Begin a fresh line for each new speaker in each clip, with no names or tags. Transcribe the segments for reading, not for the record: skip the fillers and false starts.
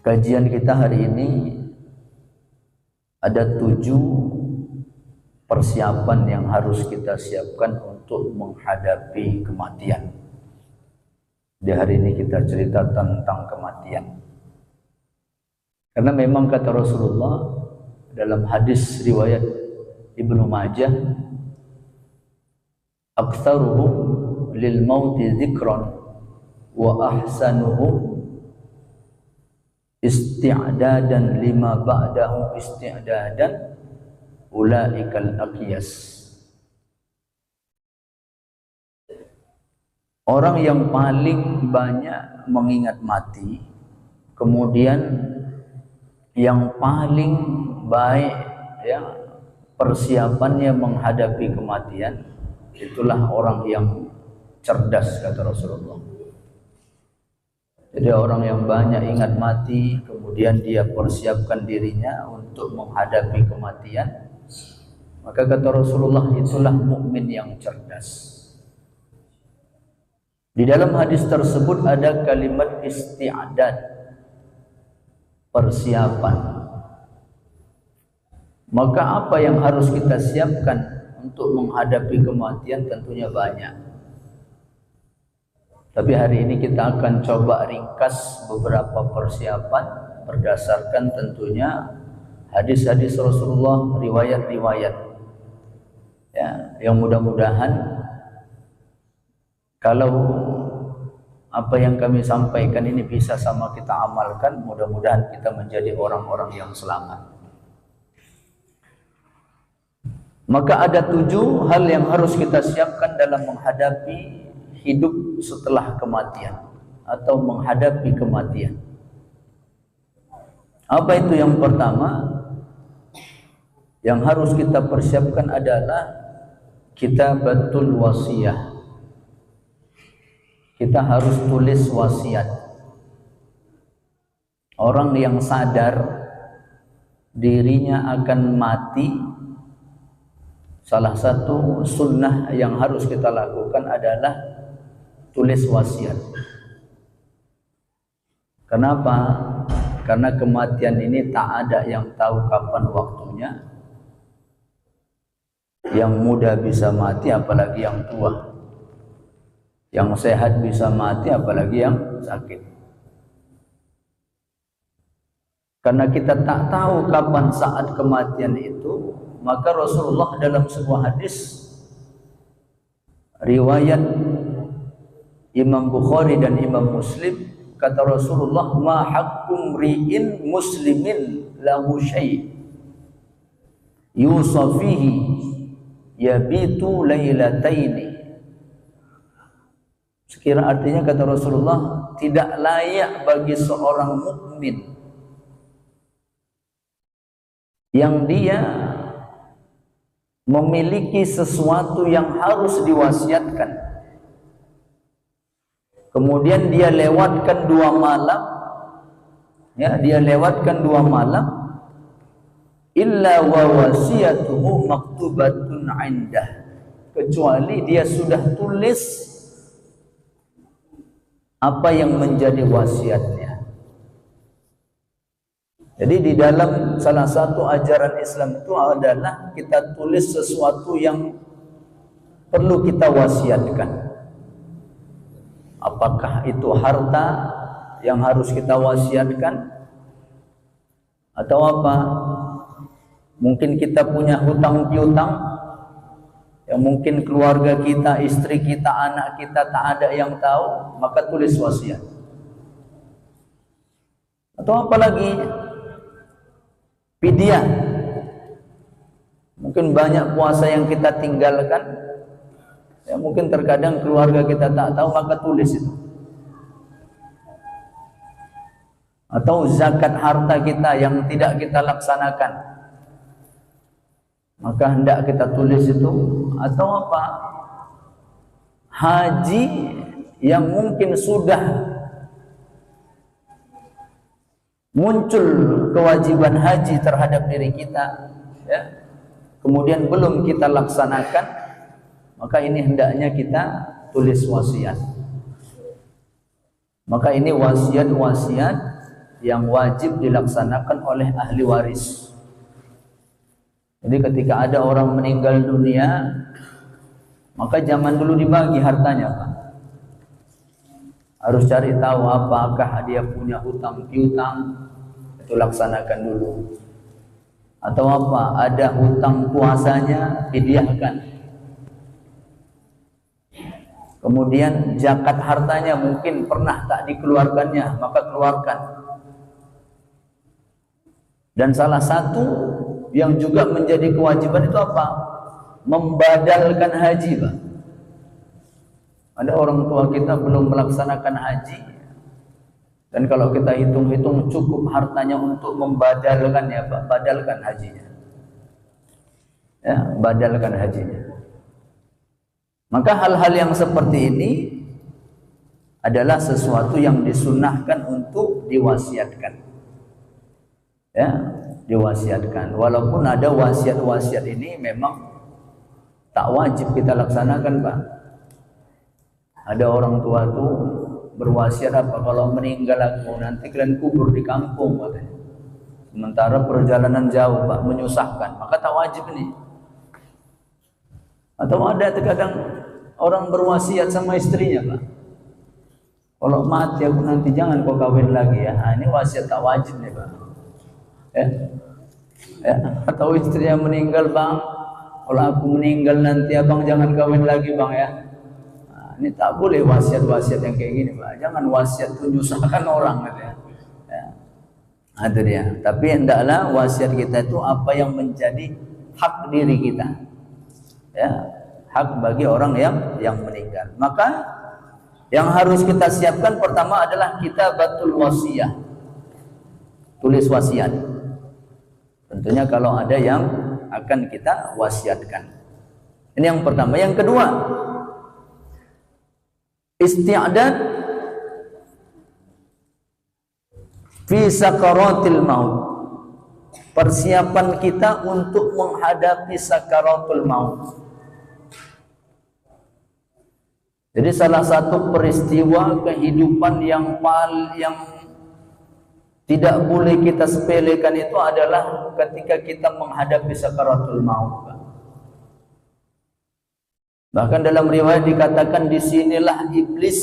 Kajian kita hari ini ada 7 persiapan yang harus kita siapkan untuk menghadapi kematian. Di hari ini kita cerita tentang kematian. Karena memang kata Rasulullah dalam hadis riwayat Ibnu Majah, "Aktsaruhum lil mauti dzikran wa ahsanuhum isti'dadan lima ba'dahu isti'dadan ulaikal aqyas." Orang yang paling banyak mengingat mati, kemudian yang paling baik ya persiapannya menghadapi kematian, itulah orang yang cerdas, kata Rasulullah. Jadi orang yang banyak ingat mati, kemudian dia persiapkan dirinya untuk menghadapi kematian, maka kata Rasulullah itulah mukmin yang cerdas. Di dalam hadis tersebut ada kalimat isti'dad, persiapan. Maka apa yang harus kita siapkan untuk menghadapi kematian tentunya banyak. Tapi hari ini kita akan coba ringkas beberapa persiapan berdasarkan tentunya hadis-hadis Rasulullah, riwayat-riwayat. Ya, yang mudah-mudahan kalau apa yang kami sampaikan ini bisa sama kita amalkan, mudah-mudahan kita menjadi orang-orang yang selamat. Maka ada 7 hal yang harus kita siapkan dalam menghadapi hidup setelah kematian atau menghadapi kematian. Apa itu yang pertama? Yang harus kita persiapkan adalah kitabatul wasiyah. Kita harus tulis wasiat. Orang yang sadar dirinya akan mati, salah satu sunnah yang harus kita lakukan adalah tulis wasiat. Kenapa? Karena kematian ini tak ada yang tahu kapan waktunya. Yang muda bisa mati, apalagi yang tua. Yang sehat bisa mati, apalagi yang sakit. Karena kita tak tahu kapan saat kematian itu, maka Rasulullah dalam sebuah hadis riwayat Imam Bukhari dan Imam Muslim, kata Rasulullah, "Ma haqqum ri'in muslimin lahu syai' yusafihi yabitu lailataini." Sekira artinya kata Rasulullah, tidak layak bagi seorang mukmin yang dia memiliki sesuatu yang harus diwasiatkan, kemudian dia lewatkan 2 malam, ya, dia lewatkan 2 malam, illa wa wasiyatuhu maktubatun 'indah, kecuali dia sudah tulis apa yang menjadi wasiatnya. Jadi di dalam salah satu ajaran Islam itu adalah kita tulis sesuatu yang perlu kita wasiatkan. Apakah itu harta yang harus kita wasiatkan, atau apa? Mungkin kita punya hutang piutang yang mungkin keluarga kita, istri kita, anak kita tak ada yang tahu, maka tulis wasiat. Atau apalagi fidyah. Mungkin banyak puasa yang kita tinggalkan, ya mungkin terkadang keluarga kita tak tahu, maka tulis itu. Atau zakat harta kita yang tidak kita laksanakan, maka hendak kita tulis itu. Atau apa? Haji yang mungkin sudah muncul kewajiban haji terhadap diri kita, ya, kemudian belum kita laksanakan, maka ini hendaknya kita tulis wasiat. Maka ini wasiat-wasiat yang wajib dilaksanakan oleh ahli waris. Jadi ketika ada orang meninggal dunia, maka zaman dulu dibagi hartanya, Pak. Harus cari tahu apakah dia punya hutang piutang, itu laksanakan dulu. Atau apa, ada hutang puasanya, hadiahkan. Kemudian zakat hartanya mungkin pernah tak dikeluarkannya, maka keluarkan. Dan salah satu yang juga menjadi kewajiban itu apa? Membadalkan haji, Pak. Ada orang tua kita belum melaksanakan haji, dan kalau kita hitung-hitung cukup hartanya untuk membadalkan, ya Pak, badalkan hajinya. Ya, badalkan hajinya. Maka hal-hal yang seperti ini adalah sesuatu yang disunnahkan untuk diwasiatkan. Ya, diwasiatkan. Walaupun ada wasiat-wasiat ini memang tak wajib kita laksanakan, Pak. Ada orang tua tuh berwasiat apa, kalau meninggal aku nanti kalian kubur di kampung, katanya. Sementara perjalanan jauh, Pak, menyusahkan. Maka tak wajib ini. Atau ada terkadang orang berwasiat sama istrinya, Pak, kalau mati aku nanti jangan kau kawin lagi ya. Nah, ini wasiat tak wajib nih, Pak. Ya. Ya. Atau istrinya meninggal, Bang, kalau aku meninggal nanti abang jangan kawin lagi, Bang, ya. Nah, ini tak boleh wasiat-wasiat yang kayak gini, Pak. Jangan wasiat tuh menyusahkan orang, gitu ya. Ya. Nah, itu dia. Tapi hendaklah wasiat kita itu apa yang menjadi hak diri kita. Ya, hak bagi orang yang meninggal. Maka yang harus kita siapkan pertama adalah kitabatul wasiyah, tulis wasiat. Tentunya kalau ada yang akan kita wasiatkan. Ini yang pertama. Yang kedua, isti'dad fi sakaratil maut, persiapan kita untuk menghadapi sakaratul maut. Jadi salah satu peristiwa kehidupan yang tidak boleh kita sepelekan itu adalah ketika kita menghadapi sakaratul maut. Bahkan dalam riwayat dikatakan, disinilah iblis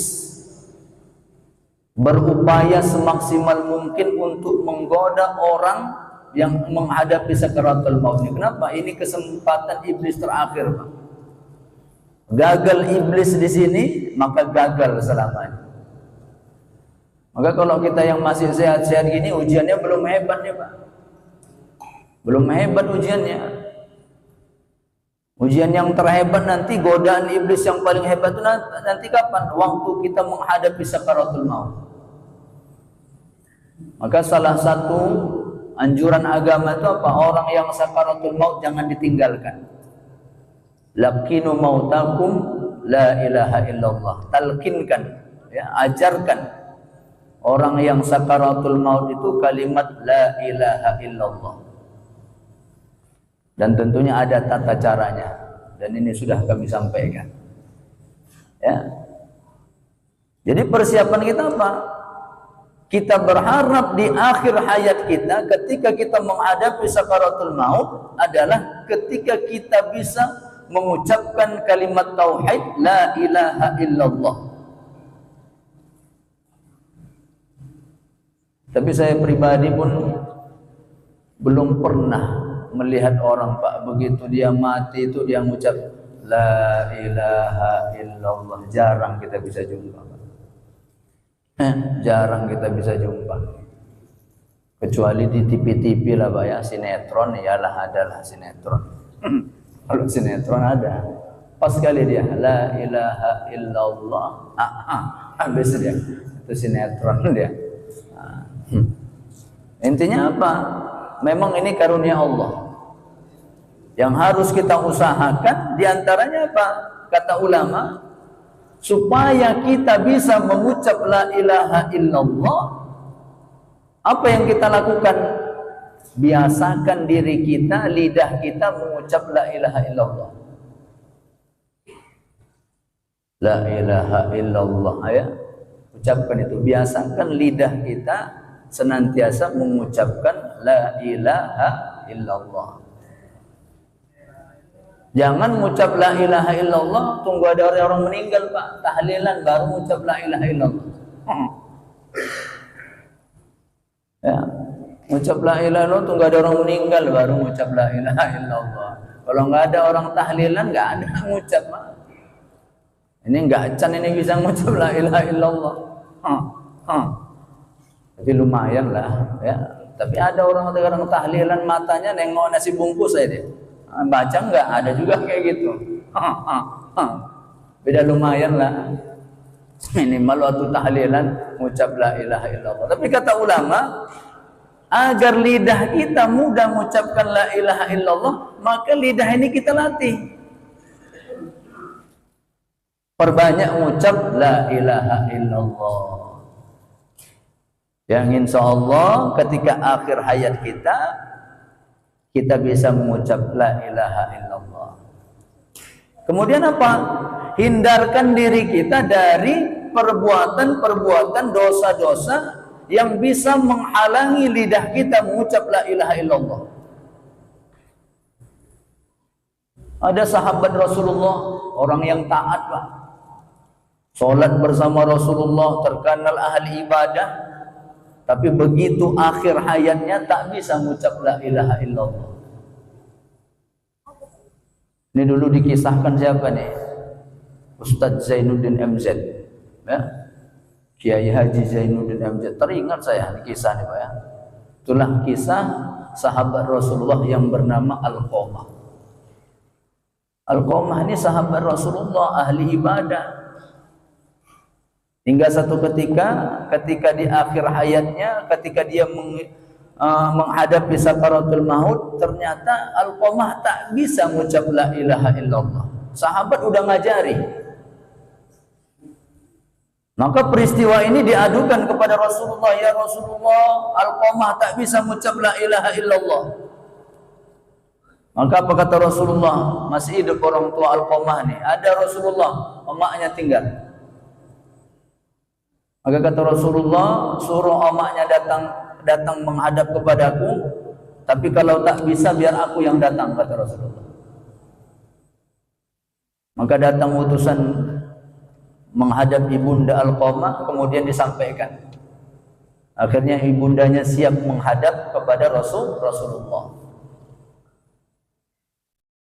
berupaya semaksimal mungkin untuk menggoda orang yang menghadapi sakaratul maut. Kenapa? Ini kesempatan iblis terakhir, Pak. Gagal iblis di sini, maka gagal selamanya. Maka kalau kita yang masih sehat-sehat gini, ujiannya belum hebat ya, Pak. Belum hebat ujiannya. Ujian yang terhebat nanti, godaan iblis yang paling hebat itu nanti kapan? Waktu kita menghadapi sakaratul maut. Maka salah satu anjuran agama itu apa? Orang yang sakaratul maut jangan ditinggalkan. Laqinu mautakum la ilaha illallah. Talkinkan, ya, ajarkan orang yang sakaratul maut itu kalimat la ilaha illallah. Dan tentunya ada tata caranya, dan ini sudah kami sampaikan. Ya. Jadi persiapan kita apa? Kita berharap di akhir hayat kita, ketika kita menghadapi sakaratul maut, adalah ketika kita bisa mengucapkan kalimat tauhid la ilaha illallah. Tapi saya pribadi pun belum pernah melihat orang, Pak, begitu dia mati itu dia mengucap la ilaha illallah. Jarang kita bisa jumpa, Pak. Jarang kita bisa jumpa. Kecuali di TV-TV lah, Pak, ya, sinetron, iyalah adalah sinetron. Kalau sinetron ada, pas sekali dia la ilaha illallah, habis dia, itu sinetron dia. Intinya apa? Memang ini karunia Allah yang harus kita usahakan. Diantaranya apa? Kata ulama, supaya kita bisa mengucap la ilaha illallah, apa yang kita lakukan? Biasakan diri kita, lidah kita mengucap la ilaha illallah. La ilaha illallah, ya. Ucapkan itu, biasakan lidah kita senantiasa mengucapkan la ilaha illallah. Jangan mengucap la ilaha illallah tunggu ada orang meninggal, Pak, tahlilan baru mengucap la ilaha illallah. Ya, mengucap la ilaha illallah tunggu ada orang meninggal baru mengucap la ilaha illallah. Kalau nggak ada orang tahlilan nggak ada mengucap, Pak. Ini nggak acan ini bisa mengucap la ilaha illallah. Tapi lumayan lah, ya. Tapi ada orang tahlilan matanya nengok nasi bungkus aja dia. Baca enggak? Ada juga kayak gitu. Beda lumayan lah. Minimal waktu tahlilan mengucap la ilaha illallah. Tapi kata ulama, agar lidah kita mudah mengucapkan la ilaha illallah, maka lidah ini kita latih. Perbanyak mengucap la ilaha illallah. Yang insya Allah ketika akhir hayat kita bisa mengucap la ilaha illallah. Kemudian apa? Hindarkan diri kita dari perbuatan-perbuatan dosa-dosa yang bisa menghalangi lidah kita mengucap la ilaha illallah. Ada sahabat Rasulullah, orang yang taat, Pak. Salat bersama Rasulullah, terkenal ahli ibadah, tapi begitu akhir hayatnya tak bisa mengucap la ilaha illallah. Ini dulu dikisahkan siapa nih? Ustadz Zainuddin MZ, ya? Kiai Haji Zainuddin MZ. Teringat saya di kisah ini, Pak, ya. Itulah kisah sahabat Rasulullah yang bernama Alqamah. Alqamah ini sahabat Rasulullah, ahli ibadah. Hingga satu ketika di akhir hayatnya, ketika dia menghadapi sakaratul maut, ternyata Alqamah tak bisa mengucap la ilaha illallah. Sahabat udah ngajari. Maka peristiwa ini diadukan kepada Rasulullah, ya Rasulullah, Alqamah tak bisa mengucap la ilaha illallah. Maka apa kata Rasulullah? Masih hidup orang tua Alqamah nih. Ada Rasulullah, emaknya tinggal. Maka kata Rasulullah, suruh omaknya datang menghadap kepadaku, tapi kalau tak bisa biar aku yang datang, kata Rasulullah. Maka datang utusan menghadap ibunda Alqamah, kemudian disampaikan. Akhirnya ibundanya siap menghadap kepada Rasulullah.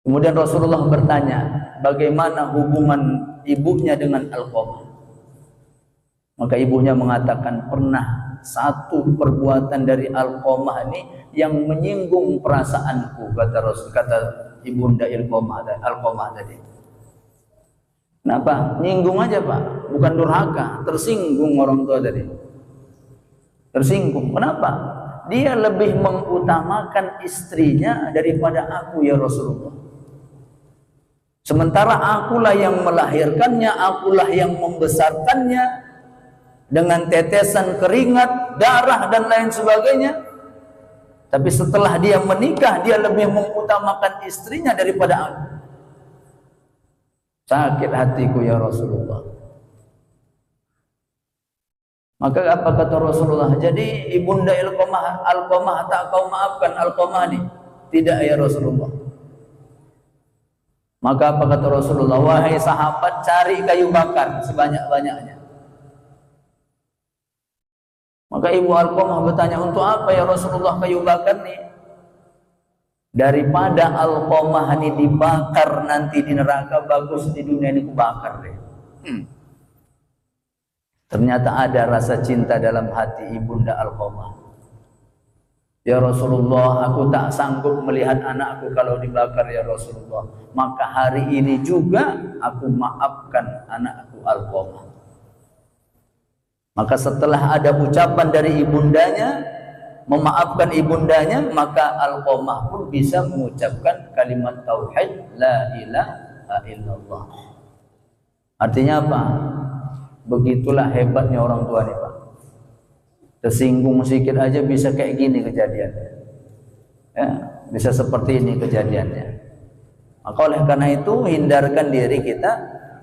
Kemudian Rasulullah bertanya, bagaimana hubungan ibunya dengan Alqamah? Maka ibunya mengatakan, pernah satu perbuatan dari Alqamah ini yang menyinggung perasaanku, kata ibunda Alqamah tadi. Kenapa? Nyinggung aja, Pak, bukan durhaka, tersinggung orang tua tadi. Tersinggung. Kenapa? Dia lebih mengutamakan istrinya daripada aku, ya Rasulullah. Sementara akulah yang melahirkannya, akulah yang membesarkannya dengan tetesan keringat, darah dan lain sebagainya. Tapi setelah dia menikah, dia lebih mengutamakan istrinya daripada aku. Sakit hatiku, ya Rasulullah. Maka apa kata Rasulullah? Jadi ibunda Alqamah tak kau maafkan Alqamah ini? Tidak, ya Rasulullah. Maka apa kata Rasulullah? Wahai sahabat, cari kayu bakar sebanyak-banyaknya. Maka ibu Alqamah bertanya, untuk apa ya Rasulullah kayu bakar nih? Daripada Alqamah ini dibakar nanti di neraka, bagus di dunia ini kubakar deh. Ternyata ada rasa cinta dalam hati ibunda Alqamah. Ya Rasulullah, aku tak sanggup melihat anakku kalau dibakar, ya Rasulullah. Maka hari ini juga aku maafkan anakku Alqamah. Maka setelah ada ucapan dari ibundanya, memaafkan ibundanya, maka Alqamah pun bisa mengucapkan kalimat tauhid la ilaha illallah. Artinya apa? Begitulah hebatnya orang tua nih, Pak. Tersinggung sedikit aja bisa kayak gini kejadiannya, ya, bisa seperti ini kejadiannya. Maka oleh karena itu hindarkan diri kita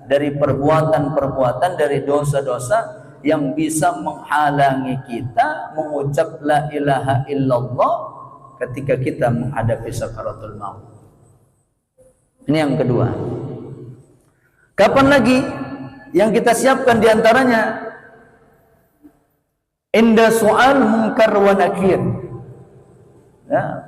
dari perbuatan-perbuatan, dari dosa-dosa yang bisa menghalangi kita mengucap la ilaha illallah ketika kita menghadapi sakaratul maut. Ini yang kedua. Kapan lagi yang kita siapkan diantaranya? Inda soal munkar wa nakir. Ya.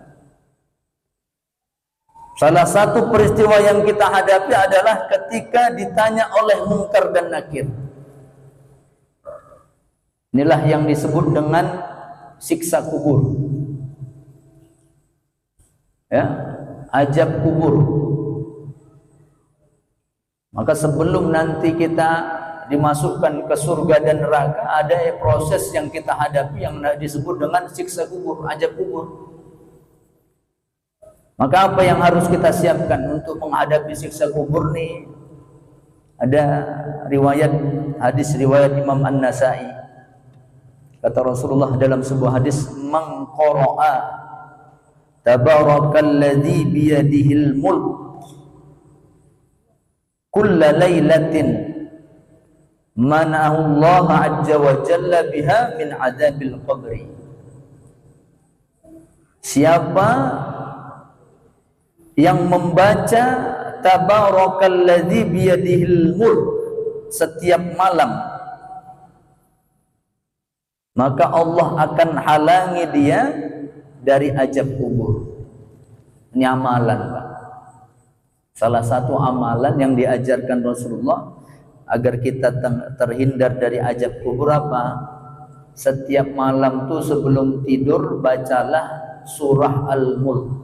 Salah satu peristiwa yang kita hadapi adalah ketika ditanya oleh munkar dan nakir. Inilah yang disebut dengan siksa kubur. Ya, azab kubur. Maka sebelum nanti kita dimasukkan ke surga dan neraka, ada proses yang kita hadapi yang disebut dengan siksa kubur, azab kubur. Maka apa yang harus kita siapkan untuk menghadapi siksa kubur nih? Ada riwayat hadis riwayat Imam An-Nasa'i. Kata Rasulullah dalam sebuah hadis, "Man qara'a tabarakalladzi biyadihil mulk kulla lailatin manahu Allah azza wa jalla biha min adzabil qabri." Siapa yang membaca tabarakalladzi biyadihil mulk setiap malam, maka Allah akan halangi dia dari azab kubur. Ini amalan, Pak. Salah satu amalan yang diajarkan Rasulullah agar kita terhindar dari azab kubur apa? Setiap malam tuh sebelum tidur bacalah surah Al-Mulk.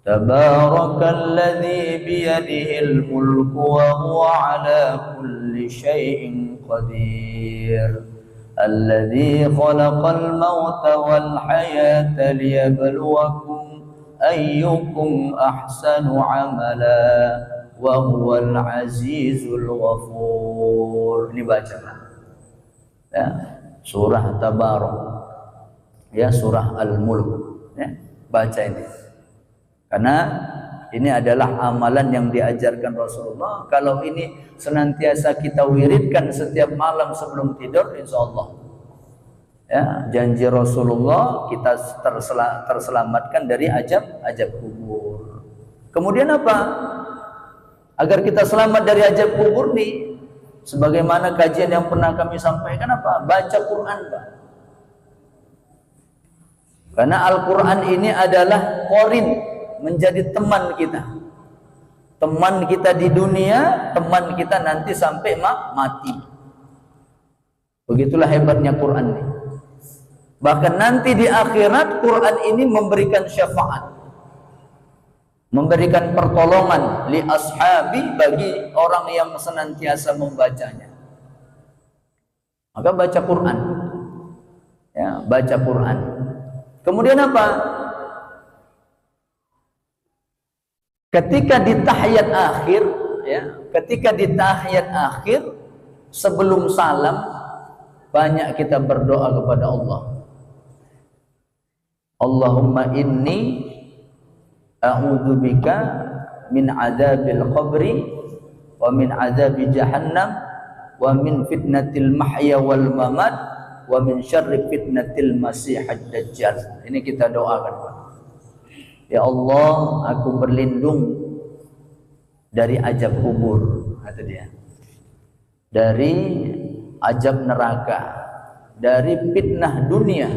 Tabarakalladzi biyadihil mulku wa huwa ala kulli syai'in qadir. Alladzi khalaqal mauta wal hayata liyabluwakum ayyukum ahsanu amala wa huwal azizul ghafur. Ini baca, ya, surah Tabarak, ya, surah Al-Mulk, ya, baca ini. Karena ini adalah amalan yang diajarkan Rasulullah. Kalau ini senantiasa kita wiridkan setiap malam sebelum tidur, insyaallah, ya, janji Rasulullah kita terselamatkan dari azab kubur. Kemudian apa? Agar kita selamat dari azab kubur nih, sebagaimana kajian yang pernah kami sampaikan apa? Baca Quran, Pak. Karena Al-Quran ini adalah qarin, menjadi teman kita. Teman kita di dunia, teman kita nanti sampai mati. Begitulah hebatnya Quran ini. Bahkan nanti di akhirat Quran ini memberikan syafaat, memberikan pertolongan li ashabi bagi orang yang senantiasa membacanya. Maka baca Quran, ya, baca Quran. Kemudian apa? Ketika di tahiyat akhir, ya, ketika di tahiyat akhir sebelum salam, banyak kita berdoa kepada Allah. Allahumma inni a'udzubika min adzabil qabri wa min adzabi jahannam wa min fitnatil mahya wal mamat wa min syarri fitnatil masihid dajjal. Ini kita doakan, Pak. Ya Allah, aku berlindung dari azab kubur, kata dia, dari azab neraka, dari fitnah dunia,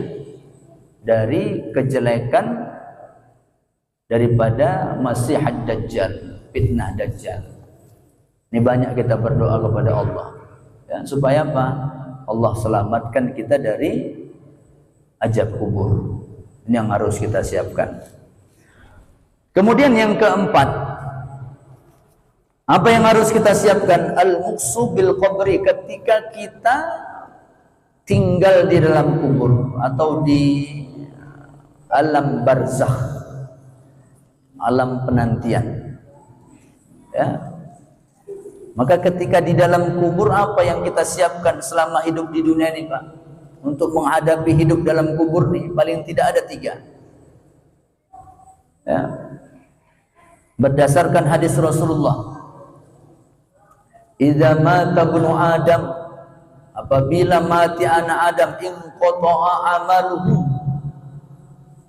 dari kejelekan daripada Masihid Dajjal, fitnah Dajjal. Ini banyak kita berdoa kepada Allah, ya, supaya apa? Allah selamatkan kita dari azab kubur. Ini yang harus kita siapkan. Kemudian yang keempat, apa yang harus kita siapkan? Al-muqsu bil qabri, ketika kita tinggal di dalam kubur atau di alam barzakh, alam penantian, ya. Maka ketika di dalam kubur, apa yang kita siapkan selama hidup di dunia ini, Pak? Untuk menghadapi hidup dalam kubur nih, paling tidak ada 3, ya. Berdasarkan hadis Rasulullah, idza mata ibnu Adam apabila mati anak Adam, inqata'a amaluhu,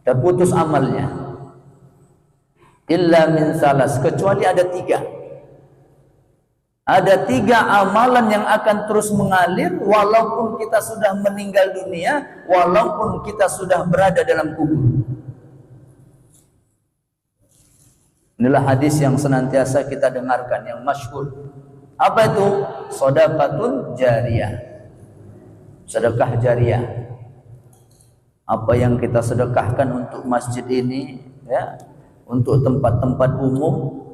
terputus amalnya, illa min salas, kecuali ada tiga. Ada tiga amalan yang akan terus mengalir walaupun kita sudah meninggal dunia, walaupun kita sudah berada dalam kubur. Inilah hadis yang senantiasa kita dengarkan, yang masyhur. Apa itu? Shadaqatun jariyah. Sedekah jariyah. Apa yang kita sedekahkan untuk masjid ini, ya, untuk tempat-tempat umum,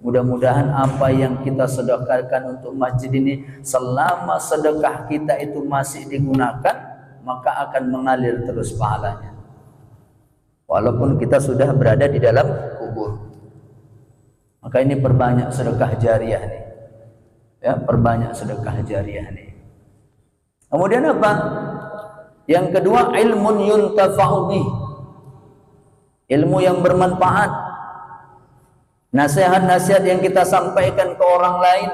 mudah-mudahan apa yang kita sedekahkan untuk masjid ini, selama sedekah kita itu masih digunakan, maka akan mengalir terus pahalanya, walaupun kita sudah berada di dalam kubur. Maka ini perbanyak sedekah jariyah nih, ya, perbanyak sedekah jariyah nih. Kemudian apa? Yang kedua, ilmun yuntafa'u bih, ilmu yang bermanfaat. Nasihat-nasihat yang kita sampaikan ke orang lain,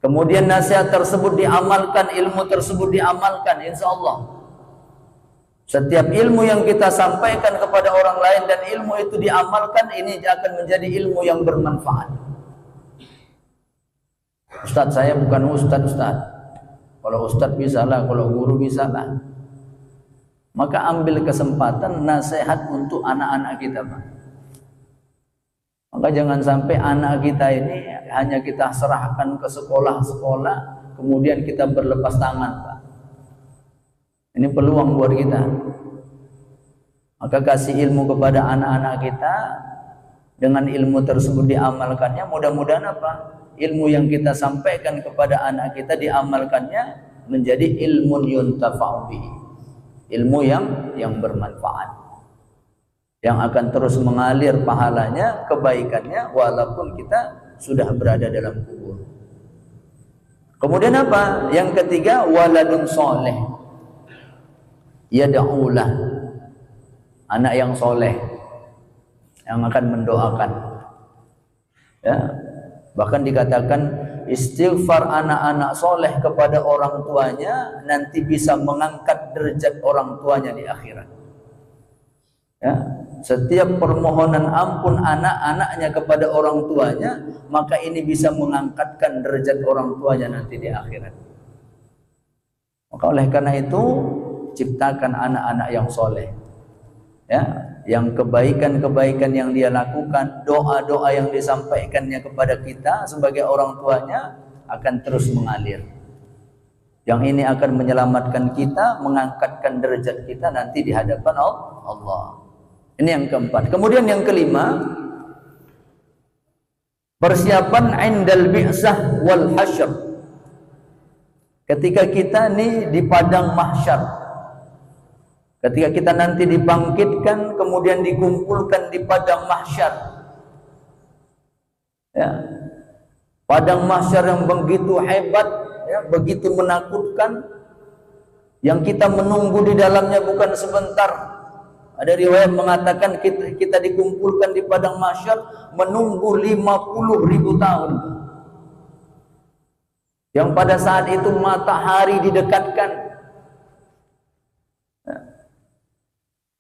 kemudian nasihat tersebut diamalkan, ilmu tersebut diamalkan, insya Allah. Setiap ilmu yang kita sampaikan kepada orang lain dan ilmu itu diamalkan, ini akan menjadi ilmu yang bermanfaat. Ustadz, saya bukan ustadz. Kalau ustadz bisa lah, kalau guru bisa lah. Maka ambil kesempatan nasihat untuk anak-anak kita, Pak. Maka jangan sampai anak kita ini hanya kita serahkan ke sekolah-sekolah, kemudian kita berlepas tangan, Pak. Ini peluang buat kita. Maka kasih ilmu kepada anak-anak kita, dengan ilmu tersebut diamalkannya, mudah-mudahan apa? Ilmu yang kita sampaikan kepada anak kita diamalkannya menjadi ilmu yuntafa'u bihi, ilmu yang bermanfaat, yang akan terus mengalir pahalanya, kebaikannya, walaupun kita sudah berada dalam kubur. Kemudian apa? Yang ketiga, waladun soleh yad'ulah, anak yang soleh yang akan mendoakan, ya. Bahkan dikatakan istighfar anak-anak soleh kepada orang tuanya nanti bisa mengangkat derajat orang tuanya di akhirat, ya. Setiap permohonan ampun anak-anaknya kepada orang tuanya, maka ini bisa mengangkatkan derajat orang tuanya nanti di akhirat. Maka oleh karena itu, ciptakan anak-anak yang soleh, ya, yang kebaikan-kebaikan yang dia lakukan, doa-doa yang disampaikannya kepada kita sebagai orang tuanya akan terus mengalir. Yang ini akan menyelamatkan kita, mengangkatkan derajat kita nanti di hadapan Allah. Ini yang keempat. Kemudian yang kelima, persiapan indal bi'sah wal hasyr. Ketika kita nih di padang mahsyar, ketika kita nanti dibangkitkan, kemudian dikumpulkan di padang mahsyar, ya, padang mahsyar yang begitu hebat, ya, begitu menakutkan, yang kita menunggu di dalamnya bukan sebentar. Ada riwayat mengatakan kita dikumpulkan di padang mahsyar menunggu 50.000 tahun. Yang pada saat itu matahari didekatkan.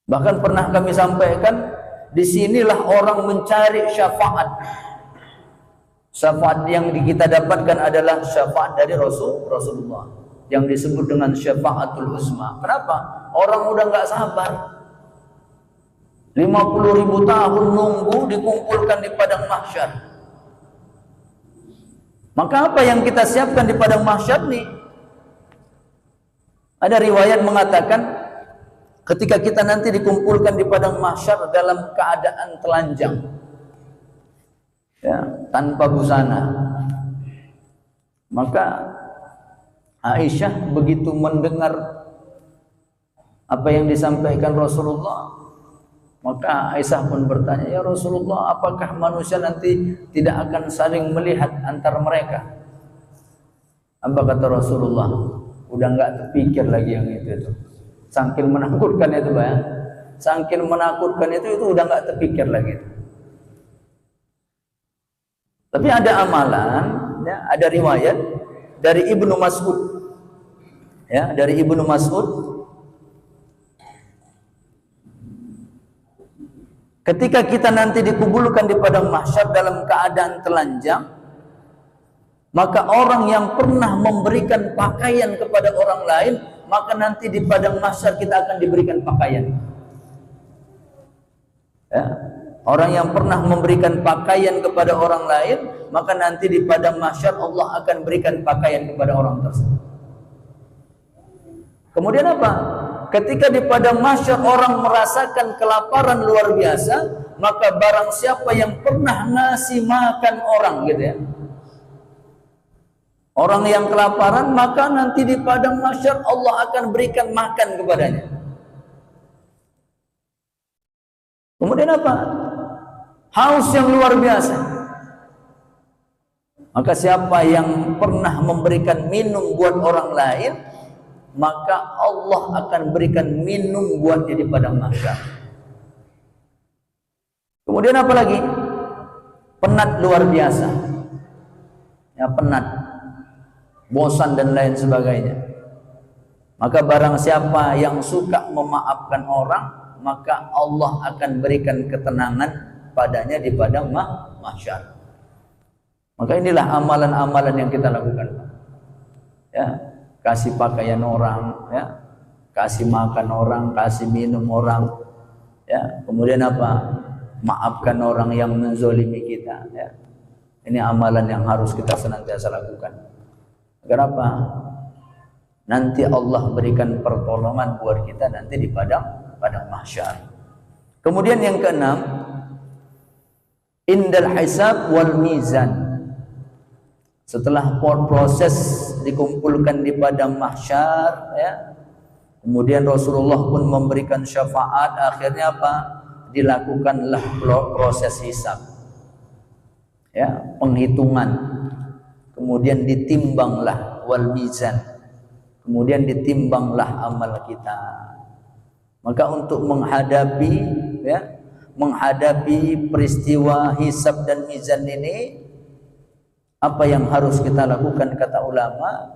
Bahkan pernah kami sampaikan, disinilah orang mencari syafaat. Syafaat yang kita dapatkan adalah syafaat dari Rasulullah, yang disebut dengan syafaatul uzma. Kenapa? Orang udah nggak sabar. 50.000 tahun nunggu dikumpulkan di padang mahsyar. Maka apa yang kita siapkan di padang mahsyar nih? Ada riwayat mengatakan ketika kita nanti dikumpulkan di padang mahsyar dalam keadaan telanjang, ya, tanpa busana, maka Aisyah begitu mendengar apa yang disampaikan Rasulullah, maka Aisyah pun bertanya, ya Rasulullah, apakah manusia nanti tidak akan saling melihat antara mereka? Apa kata Rasulullah? Udah nggak terpikir lagi yang itu. Saking menakutkan itu, Pak, ya. Saking menakutkan itu udah nggak terpikir lagi. Tapi ada amalan, ya, ada riwayat dari Ibnu Mas'ud. Ya, dari Ibnu Mas'ud, ketika kita nanti dikuburkan di padang mahsyar dalam keadaan telanjang, maka orang yang pernah memberikan pakaian kepada orang lain, maka nanti di padang mahsyar kita akan diberikan pakaian. Ya, orang yang pernah memberikan pakaian kepada orang lain, maka nanti di padang mahsyar Allah akan berikan pakaian kepada orang tersebut. Kemudian apa? Ketika di padang mahsyar orang merasakan kelaparan luar biasa, maka barang siapa yang pernah ngasih makan orang, gitu ya, orang yang kelaparan, maka nanti di padang mahsyar Allah akan berikan makan kepadanya. Kemudian apa? Haus yang luar biasa. Maka siapa yang pernah memberikan minum buat orang lain, maka Allah akan berikan minum buatnya di padang mahsyar. Kemudian apa lagi? Penat luar biasa. Ya, penat, bosan dan lain sebagainya. Maka barang siapa yang suka memaafkan orang, maka Allah akan berikan ketenangan padanya di padang mahsyar. Maka inilah amalan-amalan yang kita lakukan. Ya, kasih pakaian orang, ya, kasih makan orang, kasih minum orang, ya. Kemudian apa? Maafkan orang yang menzolimi kita, ya. Ini amalan yang harus kita senantiasa lakukan. Agar apa? Nanti Allah berikan pertolongan buat kita nanti di padang mahsyar. Kemudian yang keenam, indal hisab wal mizan. Setelah proses dikumpulkan di padang mahsyar, ya, kemudian Rasulullah pun memberikan syafaat. Akhirnya apa? Dilakukanlah proses hisab, ya, penghitungan. Kemudian ditimbanglah wal mizan. Kemudian ditimbanglah amal kita. Maka untuk menghadapi, ya, menghadapi peristiwa hisab dan mizan ini, apa yang harus kita lakukan kata ulama?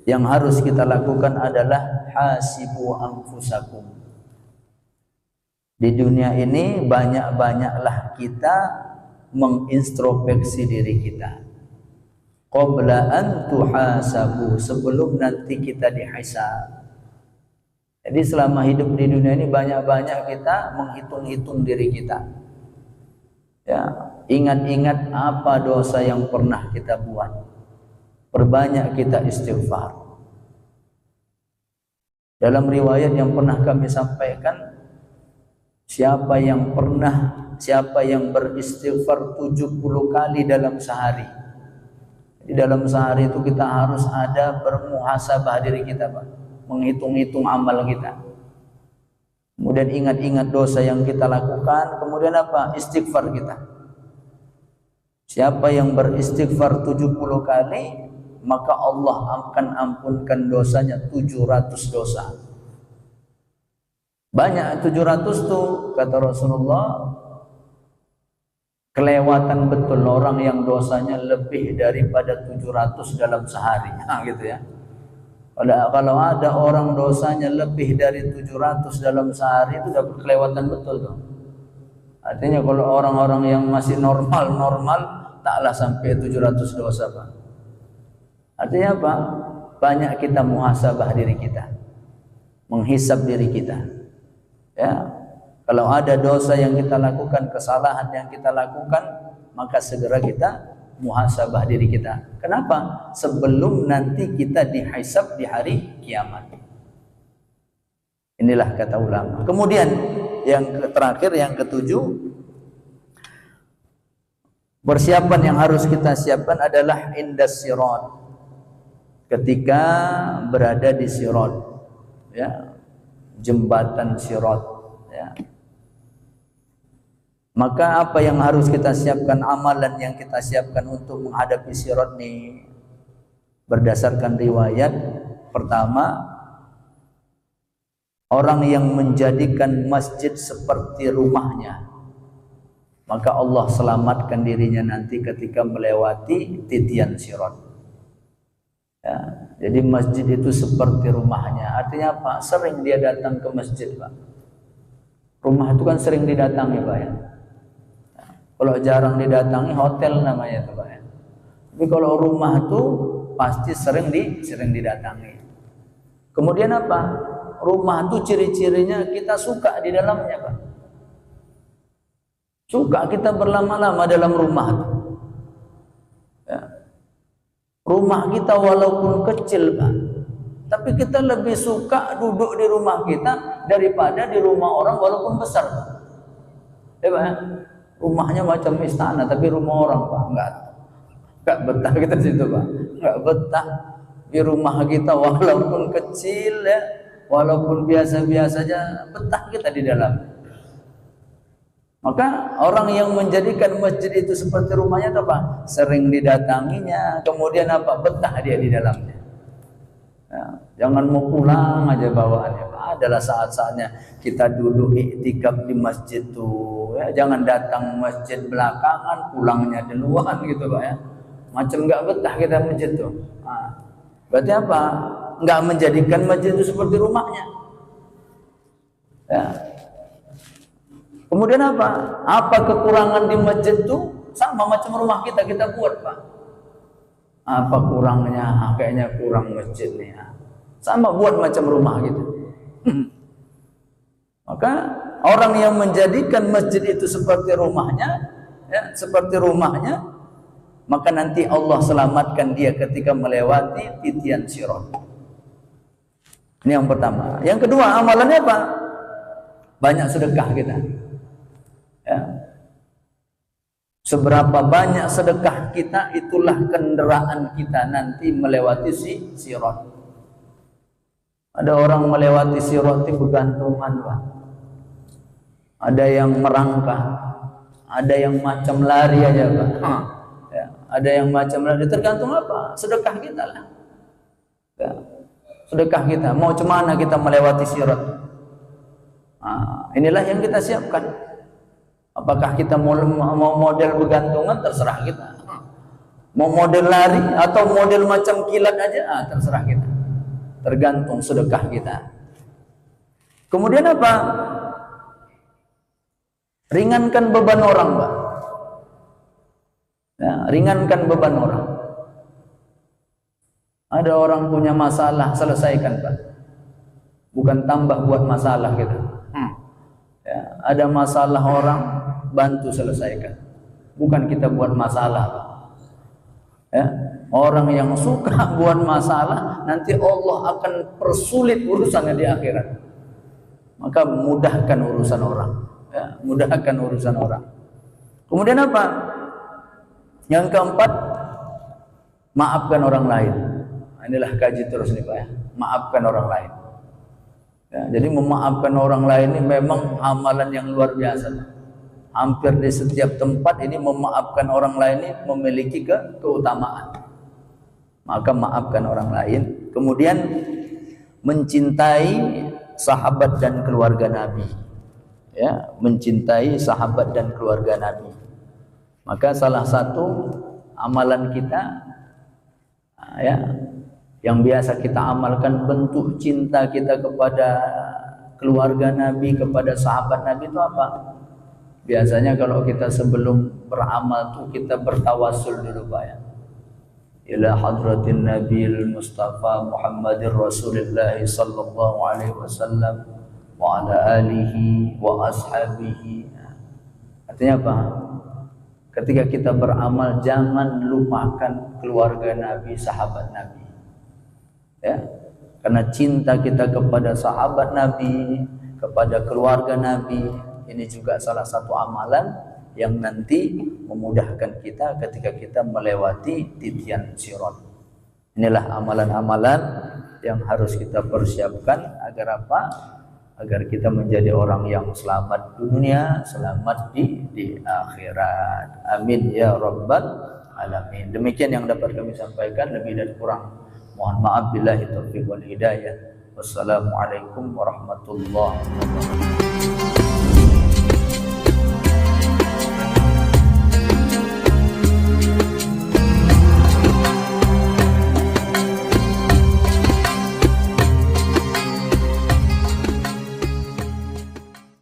Yang harus kita lakukan adalah hasibu anfusakum. Di dunia ini banyak-banyaklah kita mengintrospeksi diri kita. Qabla an tuhasabu, sebelum nanti kita dihisab. Jadi selama hidup di dunia ini banyak-banyak kita menghitung-hitung diri kita. Ya, ingat-ingat apa dosa yang pernah kita buat. Perbanyak kita istighfar. Dalam riwayat yang pernah kami sampaikan, siapa yang beristighfar 70 kali dalam sehari. Di dalam sehari itu kita harus ada bermuhasabah diri kita, Pak. Menghitung-hitung amal kita. Kemudian ingat-ingat dosa yang kita lakukan. Kemudian apa? Istighfar kita. Siapa yang beristighfar 70 kali, maka Allah akan ampunkan dosanya 700 dosa. Banyak 700 tuh, kata Rasulullah. Kelewatan betul orang yang dosanya lebih daripada 700 dalam sehari. Nah, gitu ya. Kalau ada orang dosanya lebih dari 700 dalam sehari, itu dapat kelewatan betul tuh. Artinya kalau orang-orang yang masih normal, taklah sampai 700 dosa, Pak. Artinya apa? Banyak kita muhasabah diri kita, menghisab diri kita. Ya, kalau ada dosa yang kita lakukan, kesalahan yang kita lakukan, maka segera kita muhasabah diri kita. Kenapa? Sebelum nanti kita dihisab di hari kiamat. Inilah kata ulama. Kemudian yang terakhir, yang ketujuh, persiapan yang harus kita siapkan adalah indas sirat. Ketika berada di sirat, ya, jembatan sirat, ya. Maka apa yang harus kita siapkan, amalan yang kita siapkan untuk menghadapi sirat ini? Berdasarkan riwayat, pertama, orang yang menjadikan masjid seperti rumahnya. maka Allah selamatkan dirinya nanti ketika melewati titian sirat. Ya, jadi masjid itu seperti rumahnya. Artinya apa? Sering dia datang ke masjid, Pak. Rumah itu kan sering didatangi, Pak ya. Kalau jarang didatangi, hotel namanya tuh, Pak ya. Tapi kalau rumah tuh pasti sering didatangi. Kemudian apa? Rumah tuh ciri-cirinya kita suka di dalamnya, Pak. Suka kita berlama-lama dalam rumah tuh. Ya. Rumah kita walaupun kecil, Pak, tapi kita lebih suka duduk di rumah kita daripada di rumah orang walaupun besar, Pak. Ya, Pak. Rumahnya macam istana tapi rumah orang, Pak, enggak betah kita situ, Pak. Enggak betah di rumah kita walaupun kecil ya, walaupun biasa-biasa aja, betah kita di dalam. Maka orang yang menjadikan masjid itu seperti rumahnya itu apa? Sering didatanginya, kemudian apa? Betah dia di dalamnya. Ya, jangan mau pulang aja bawaannya, Pak. Adalah saat-saatnya kita duduk iktikaf di masjid tuh. Ya, jangan datang masjid belakangan, pulangnya duluan gitu, Pak ya. Macam nggak betah kita masjid tuh. Nah, berarti apa? Nggak menjadikan masjid itu seperti rumahnya. Ya. Kemudian apa? Apa kekurangan di masjid itu? Sama macam rumah kita buat, Pak. Apa kurangnya? Kayaknya kurang masjid nih. Sama buat macam rumah gitu. Maka orang yang menjadikan masjid itu seperti rumahnya, ya, seperti rumahnya, maka nanti Allah selamatkan dia ketika melewati titian sirat. Ini yang pertama. Yang kedua, amalannya apa? Banyak sedekah kita. Ya. Seberapa banyak sedekah kita, itulah kendaraan kita nanti melewati sirat. Ada orang melewati sirat itu bergantungan, Pak. Ada yang merangkak, ada yang macam lari aja, Pak. Ya. Ada yang macam lari, tergantung apa? Sedekah kita lah. Ya. Sedekah kita, mau cemana kita melewati sirat. Nah, inilah yang kita siapkan. Apakah kita mau model bergantungan, terserah kita. Mau model lari atau model macam kilat aja, terserah kita. Tergantung sedekah kita. Kemudian apa? Ringankan beban orang, Pak. Ya, ringankan beban orang. Ada orang punya masalah, selesaikan, Pak. Bukan tambah buat masalah gitu. Ya, ada masalah orang, bantu selesaikan. Bukan kita buat masalah, Pak. Ya, orang yang suka buat masalah, nanti Allah akan persulit urusannya di akhirat. Maka mudahkan urusan orang. Ya, mudahkan urusan orang. Kemudian apa? Yang keempat, maafkan orang lain. Inilah kaji terus nih, Pak ya. Maafkan orang lain. Ya, jadi memaafkan orang lain ini memang amalan yang luar biasa. Hampir di setiap tempat ini memaafkan orang lain ini memiliki keutamaan. Maka maafkan orang lain. Kemudian mencintai sahabat dan keluarga Nabi. Ya, mencintai sahabat dan keluarga Nabi. Maka salah satu amalan kita, ya, yang biasa kita amalkan, bentuk cinta kita kepada keluarga Nabi, kepada sahabat Nabi itu apa? Biasanya kalau kita sebelum beramal tuh kita bertawasul dulu, Pak ya. Ila hadratin Nabil Mustafa Muhammadir Rasulullah sallallahu alaihi wasallam wa ala alihi wa ashabihi. Artinya apa? Ketika kita beramal, jangan lupakan keluarga Nabi, sahabat Nabi. Ya, karena cinta kita kepada sahabat Nabi, kepada keluarga Nabi, ini juga salah satu amalan yang nanti memudahkan kita ketika kita melewati titian sirat. Inilah amalan-amalan yang harus kita persiapkan agar apa? Agar kita menjadi orang yang selamat dunia, selamat di akhirat. Amin ya rabbal alamin. Demikian yang dapat kami sampaikan, lebih dan kurang mohon maaf, billahi taufiq wal hidayah. Wassalamualaikum warahmatullahi wabarakatuh.